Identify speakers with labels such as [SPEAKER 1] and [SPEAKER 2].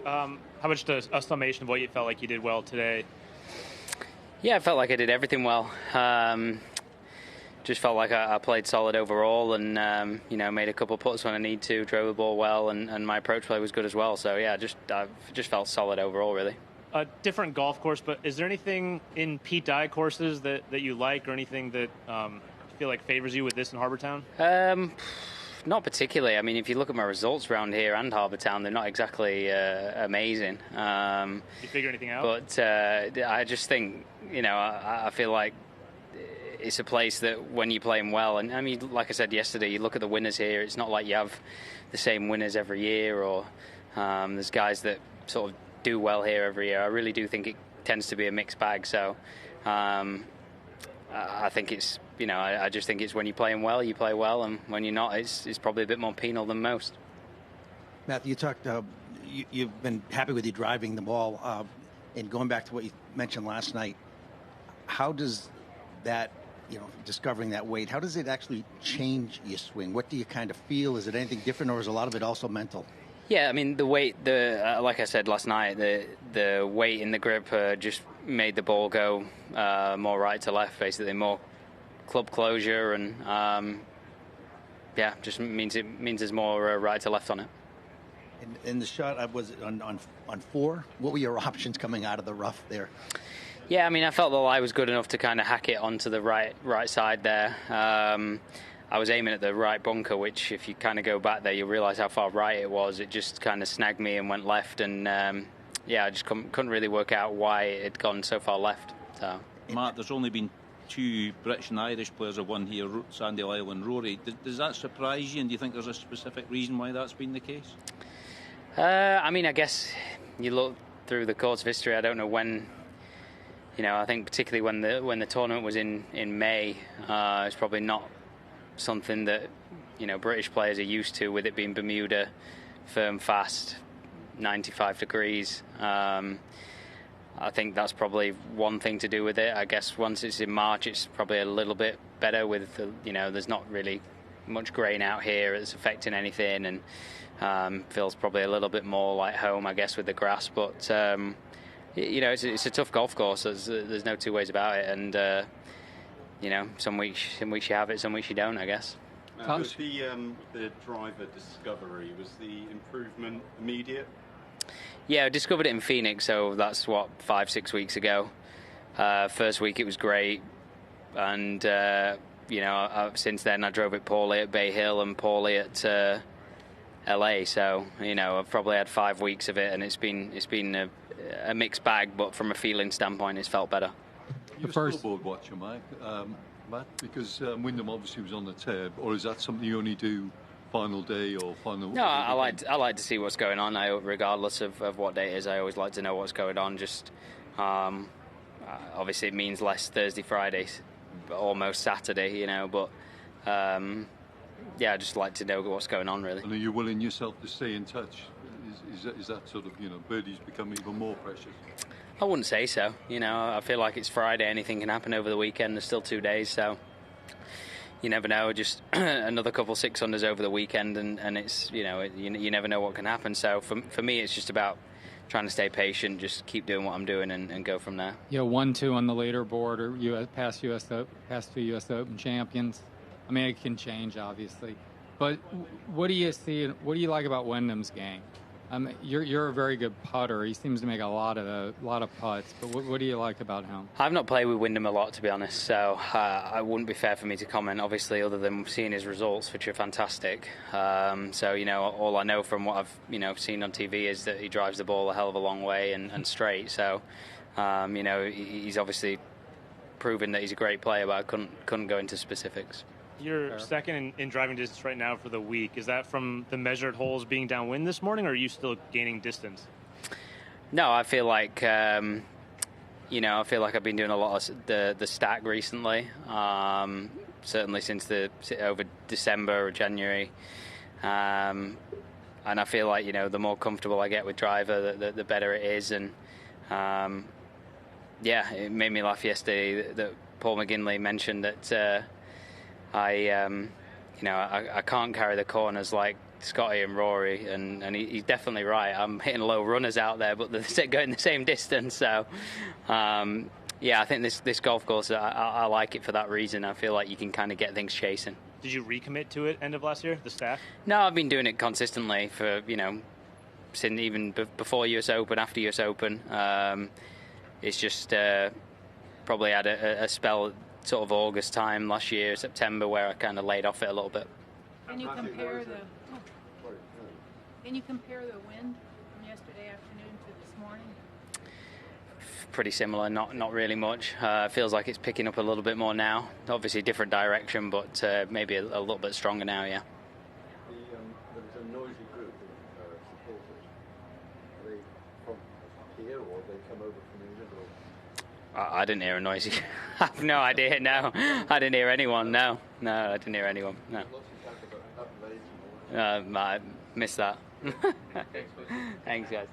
[SPEAKER 1] How much a summation of what you felt like you did well today?
[SPEAKER 2] Yeah, I felt like I did everything well. Just felt like I played solid overall, and made a couple of putts when I need to, drove the ball well, and my approach play was good as well. So yeah, I just felt solid overall, really.
[SPEAKER 1] A different golf course, but is there anything in Pete Dye courses that you like, or anything that you feel like favors you with this in Harbour Town?
[SPEAKER 2] Not particularly. I mean, if you look at my results around here and Harbour Town, they're not exactly amazing.
[SPEAKER 1] You figure anything out?
[SPEAKER 2] But I just think, I feel like it's a place that when you're playing well, and I mean, like I said yesterday, you look at the winners here, it's not like you have the same winners every year, or there's guys that sort of do well here every year. I really do think it tends to be a mixed bag. So I think it's, I just think it's when you're playing well, you play well, and when you're not, it's probably a bit more penal than most.
[SPEAKER 3] Matthew, you talked, you've been happy with you driving the ball, and going back to what you mentioned last night, how does that, discovering that weight, how does it actually change your swing? What do you kind of feel? Is it anything different, or is a lot of it also mental?
[SPEAKER 2] Yeah, I mean, the weight, like I said last night, the weight in the grip just made the ball go more right to left, basically, more club closure, and just means there's more right to left on it.
[SPEAKER 3] In the shot, was it on 4? What were your options coming out of the rough there?
[SPEAKER 2] Yeah, I mean, I felt the lie was good enough to kind of hack it onto the right side there. I was aiming at the right bunker, which if you kind of go back there, you'll realise how far right it was. It just kind of snagged me and went left, and I just couldn't really work out why it had gone so far left. So,
[SPEAKER 4] Matt, there's only been 2 British and Irish players have won here, Sandy Lyle and Rory. Does that surprise you, and do you think there's a specific reason why that's been the case?
[SPEAKER 2] I mean, I guess you look through the course of history, I don't know when. I think particularly when the tournament was in May, it's probably not something that British players are used to, with it being Bermuda, firm, fast, 95 degrees. I think that's probably one thing to do with it. I guess once it's in March, it's probably a little bit better with there's not really much grain out here that's affecting anything, and feels probably a little bit more like home, I guess, with the grass. But it's a tough golf course. There's no two ways about it, and some weeks you have it, some weeks you don't, I guess.
[SPEAKER 5] With the driver discovery, was the improvement immediate?
[SPEAKER 2] Yeah, I discovered it in Phoenix, so that's 5-6 weeks ago. First week it was great, and since then I drove it poorly at Bay Hill and poorly at LA. So I've probably had 5 weeks of it, and it's been a mixed bag, but from a feeling standpoint, it's felt better.
[SPEAKER 6] You're a scoreboard watcher, Mike, Matt, because Wyndham obviously was on the tab, or is that something you only do final day or final?
[SPEAKER 2] No, I like to see what's going on. Regardless of what day it is, I always like to know what's going on. Just obviously it means less Thursday, Friday, almost Saturday, but I just like to know what's going on, really.
[SPEAKER 6] And are you willing yourself to stay in touch? Is that sort of, birdies become even more precious?
[SPEAKER 2] I wouldn't say so. I feel like it's Friday. Anything can happen over the weekend. There's still 2 days, so you never know. Just another couple 6-unders over the weekend, and it's, you never know what can happen. So for me, it's just about trying to stay patient, just keep doing what I'm doing, and go from there.
[SPEAKER 7] 1-2 on the leaderboard, or past two U.S. Open champions. I mean, it can change, obviously. But what do you see? What do you like about Wyndham's game? You're a very good putter. He seems to make a lot of putts. But what do you like about him?
[SPEAKER 2] I've not played with Wyndham a lot, to be honest. So it wouldn't be fair for me to comment, obviously, other than seeing his results, which are fantastic. So all I know from what I've seen on TV is that he drives the ball a hell of a long way and straight. So he's obviously proven that he's a great player, but I couldn't go into specifics.
[SPEAKER 1] You're second in driving distance right now for the week. Is that from the measured holes being downwind this morning, or are you still gaining distance?
[SPEAKER 2] No, I feel like I've been doing a lot of the stack recently. Certainly since over December or January, and I feel like the more comfortable I get with driver, the better it is. And it made me laugh yesterday that Paul McGinley mentioned that. I can't carry the corners like Scotty and Rory, and he's definitely right. I'm hitting low runners out there, but they're going the same distance. So, yeah, I think this golf course, I like it for that reason. I feel like you can kind of get things chasing.
[SPEAKER 1] Did you recommit to it end of last year, the staff?
[SPEAKER 2] No, I've been doing it consistently for, since even before US Open, after US Open. It's just probably had a spell sort of August time last year, September, where I kind of laid off it a little bit.
[SPEAKER 8] Can you compare the wind from yesterday afternoon to this morning?
[SPEAKER 2] Pretty similar, not really much. Feels like it's picking up a little bit more now. Obviously, different direction, but maybe a little bit stronger now. Yeah.
[SPEAKER 9] There was a noisy group of supporters. Are they from here, or they come over from England?
[SPEAKER 2] I didn't hear a noisy. I have no idea. No, I didn't hear anyone. No, I didn't hear anyone. No. I missed that. Thanks, guys.